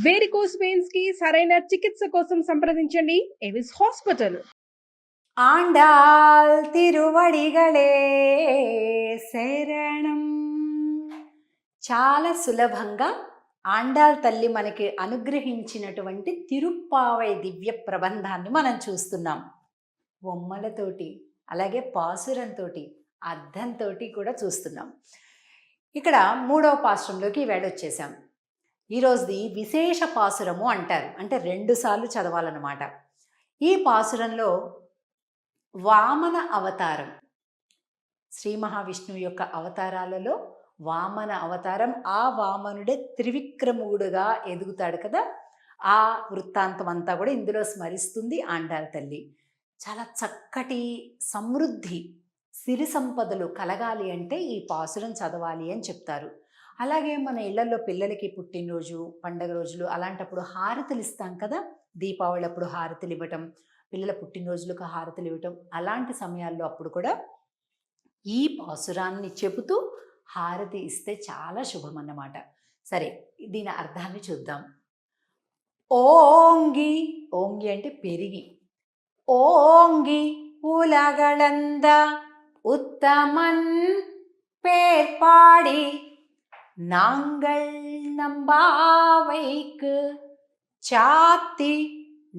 Varicose veins కి సరైన చికిత్స కోసం సంప్రదించండి ఎవిస్ హాస్పిటల్. ఆండాల్ తిరువడిగలే శరణం. చాలా సులభంగా ఆండాల్ తల్లి మనకి అనుగ్రహించినటువంటి తిరుప్పావై దివ్య ప్రబంధాన్ని మనం చూస్తున్నాం. బొమ్మలతోటి అలాగే పాసురంతో అర్థంతో కూడా చూస్తున్నాం. ఇక్కడ 3వ పాసురంలోకి ఈవేళ వచ్చేసాం. ఈరోజుది విశేష పాసురము అంటారు, అంటే 2 సార్లు చదవాలన్నమాట. ఈ పాసురంలో వామన అవతారం, శ్రీ మహావిష్ణువు యొక్క అవతారాలలో వామన అవతారం, ఆ వామనుడే త్రివిక్రముడుగా ఎదుగుతాడు కదా, ఆ వృత్తాంతం అంతా కూడా ఇందులో స్మరిస్తుంది ఆండాల్ తల్లి. చాలా చక్కటి సమృద్ధి, సిరి సంపదలు కలగాలి అంటే ఈ పాసురం చదవాలి అని చెప్తారు. అలాగే మన ఇళ్లలో పిల్లలకి పుట్టినరోజు, పండగ రోజులు అలాంటప్పుడు హారతులు ఇస్తాం కదా, దీపావళి అప్పుడు హారతులు ఇవ్వటం, పిల్లల పుట్టినరోజులకు హారతులు ఇవ్వటం, అలాంటి సమయాల్లో అప్పుడు కూడా ఈ పాసురాన్ని చెబుతూ హారతి ఇస్తే చాలా శుభం అన్నమాట. సరే, దీని అర్థాన్ని చూద్దాం. ఓంగి, ఓంగి అంటే పెరిగి, ఓంగి ఉలగళంద ఉత్తమన్ పేర్పాడి நாங்கள் நம்பாவைக்கு சாத்தி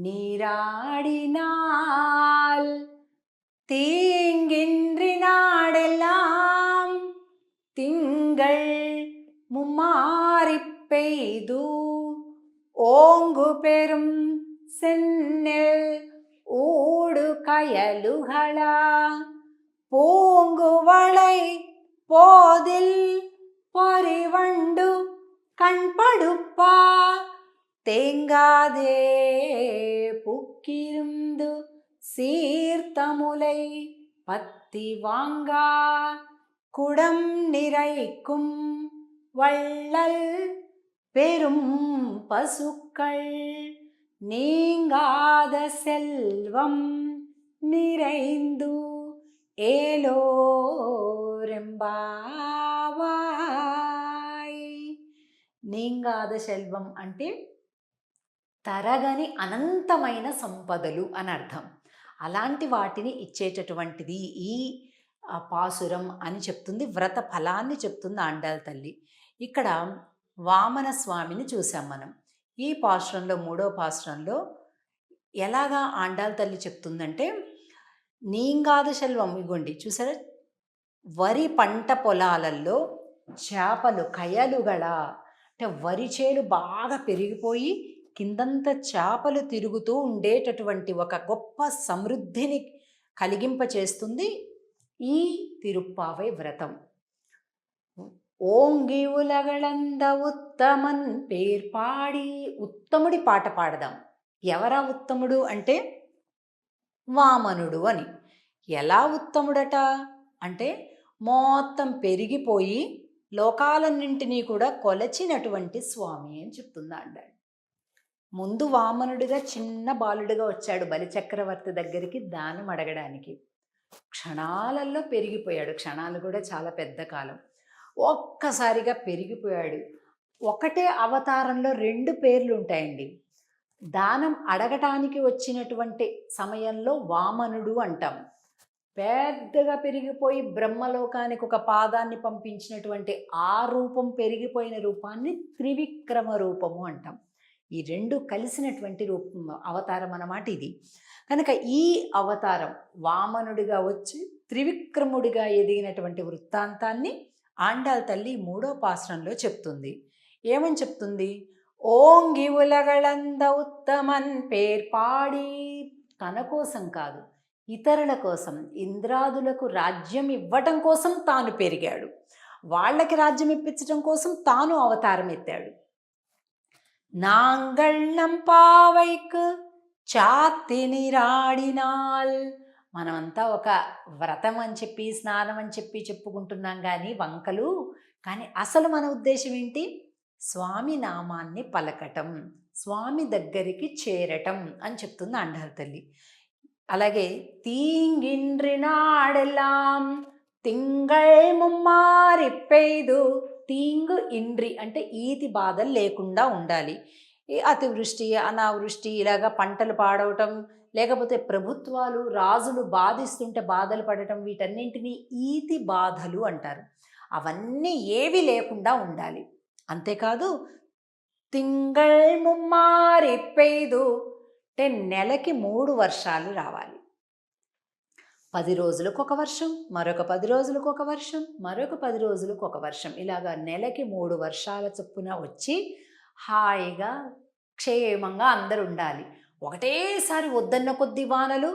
நீராடினால் தீங்கின்றி நாடெல்லாம் திங்கள் மும்மாறி பெய்து ஓங்கு பெரும் சென்னெல் ஊடு கயலுகளா பூங்குவளை போதில் பரிவண்டு கண்படுப்பா தேங்காதே புக்கிருந்து சீர்த்தமுலை பத்தி வாங்கா குடம் நிறைக்கும் வள்ளல் பெரும் பசுக்கள் நீங்காத செல்வம் நிறைந்து ఏలోరెంబావాయ్. నీంగాద సెల్వం అంటే తరగని అనంతమైన సంపదలు అని అర్థం. అలాంటి వాటిని ఇచ్చేటటువంటిది ఈ పాసురం అని చెప్తుంది, వ్రత ఫలాన్ని చెప్తుంది ఆండాల్ తల్లి. ఇక్కడ వామన స్వామిని చూసాం మనం. ఈ పాసురంలో 3వ పాసురంలో ఎలాగా ఆండాల్ తల్లి చెప్తుందంటే, నీంగాద సెల్వం ఇగోండి చూసారా, వరి పంట పొలాలలో చేపలు కయలుగల అంటే వరి చేలు బాగా పెరిగిపోయి కిందంత చేపలు తిరుగుతూ ఉండేటటువంటి ఒక గొప్ప సమృద్ధిని కలిగింపచేస్తుంది ఈ తిరుప్పావై వ్రతం. ఓంగి ఉలగళంద ఉత్తమన్ పేర్పాడి, ఉత్తముడి పాట పాడదాం. ఎవరా ఉత్తముడు అంటే వామనుడు అని. ఎలా ఉత్తముడట అంటే మొత్తం పెరిగిపోయి లోకాలన్నింటినీ కూడా కొలచినటువంటి స్వామి అని చెప్తుంది ఆండాల్. ముందు వామనుడిగా చిన్న బాలుడిగా వచ్చాడు బలిచక్రవర్తి దగ్గరికి దానం అడగడానికి. క్షణాలలో పెరిగిపోయాడు, క్షణాలు కూడా చాలా పెద్ద కాలం. ఒక్కసారిగా పెరిగిపోయాడు. ఒకటే అవతారంలో 2 పేర్లు ఉంటాయండి. దానం అడగటానికి వచ్చినటువంటి సమయంలో వామనుడు అంటాం. పెద్దగా పెరిగిపోయి బ్రహ్మలోకానికి ఒక పాదాన్ని పంపించినటువంటి ఆ రూపం, పెరిగిపోయిన రూపాన్ని త్రివిక్రమ రూపము అంటాం. ఈ 2 కలిసినటువంటి రూపం, అవతారం అన్నమాట ఇది. కనుక ఈ అవతారం వామనుడిగా వచ్చి త్రివిక్రముడిగా ఎదిగినటువంటి వృత్తాంతాన్ని ఆండాల్ తల్లి 3వ పాసురంలో చెప్తుంది. ఏమని చెప్తుంది? ఓంగి ఉలగళంద ఉత్తమన్ పేర్పాడి, తన కోసం కాదు, ఇతరుల కోసం, ఇంద్రాదులకు రాజ్యం ఇవ్వటం కోసం తాను పెరిగాడు, వాళ్ళకి రాజ్యం ఇప్పించడం కోసం తాను అవతారం ఎత్తాడు. నాంగల్ నంపావైకు చాతి నిరాడినాల్. మనమంతా ఒక వ్రతం అని చెప్పి, స్నానం అని చెప్పి చెప్పుకుంటున్నాం కానీ వంకలు, కానీ అసలు మన ఉద్దేశం ఏంటి? స్వామి నామాన్ని పలకటం, స్వామి దగ్గరికి చేరటం అని చెప్తుంది ఆండాల్ తల్లి. అలాగే తీంగిన్రి నాడెల్లాం తింగళ్ ముమ్మారి పెయ్దు, తీంగు ఇండ్రి అంటే ఈతి బాధలు లేకుండా ఉండాలి. ఈ అతివృష్టి అనావృష్టి ఇలాగా పంటలు పాడవటం, లేకపోతే ప్రభుత్వాలు రాజులు బాధిస్తుంటే బాధలు పడటం, వీటన్నింటినీ ఈతి బాధలు అంటారు. అవన్నీ ఏవి లేకుండా ఉండాలి. అంతేకాదు తింగళ్ ముమ్మారి పెయ్దు అంటే నెలకి 3 వర్షాలు రావాలి. 10 రోజులకు ఒక వర్షం, మరొక 10 రోజులకు ఒక వర్షం, మరొక 10 రోజులకు ఒక వర్షం, ఇలాగా నెలకి 3 వర్షాల చొప్పున వచ్చి హాయిగా క్షేమంగా అందరూ ఉండాలి. ఒకటేసారి వద్దన్న కొద్ది వానలు,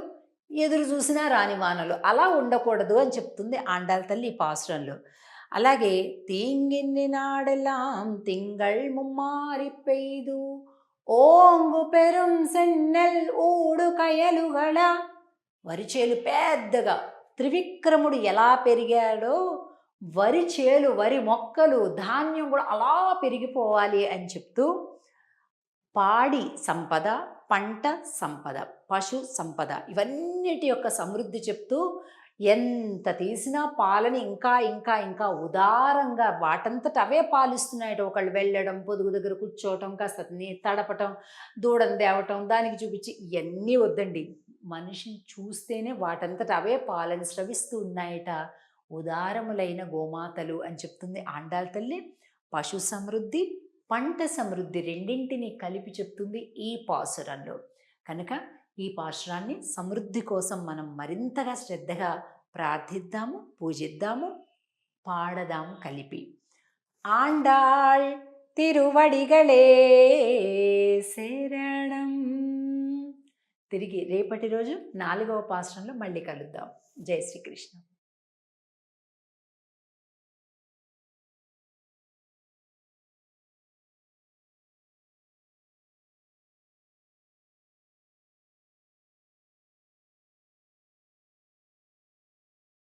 ఎదురు చూసినా రాని వానలు అలా ఉండకూడదు అని చెప్తుంది ఆండాళ్ళ తల్లి ఈ పాసురంలో. అలాగే తీంగిన్ని నాడెல்லாம் తింగళ్ ముమ్మారి పెయ్దు ఓంగు పెరుం సెన్నెల్ ఊడు కయలుగళ. వరిచేలు పెద్దగా త్రివిక్రముడు ఎలా పెరిగాడో వరి చేలు, వరి మొక్కలు, ధాన్యం కూడా అలా పెరిగిపోవాలి అని చెప్తూ పాడి సంపద, పంట సంపద, పశు సంపద ఇవన్నిటి యొక్క సమృద్ధి చెప్తూ ఎంత తీసినా పాలని ఇంకా ఇంకా ఇంకా ఉదారంగా వాటంతట అవే పాలిస్తున్నాయట. ఒకళ్ళు వెళ్ళడం, పొదుగు దగ్గర కూర్చోవటం, కాస్త తడపటం, దూడను తేవటం, దానికి చూపించి ఇవన్నీ వద్దండి. మనిషిని చూస్తేనే వాటంతట అవే పాలను స్రవిస్తూ ఉన్నాయట. ఉదారములైన గోమాతలు అని చెప్తుంది ఆండాళ్ళ తల్లి. పశు సమృద్ధి, పంట సమృద్ధి రెండింటినీ కలిపి చెప్తుంది ఈ పాసురంలో. కనుక ఈ పాసురాన్ని సమృద్ధి కోసం మనం మరింతగా శ్రద్ధగా ప్రార్థిద్దాము, పూజిద్దాము, పాడదాము కలిపి. ఆండాళ్ తిరువడిగళే శరణం. తిరిగి రేపటి రోజు 4వ పాసురంలో మళ్ళీ కలుద్దాం. జై శ్రీకృష్ణ.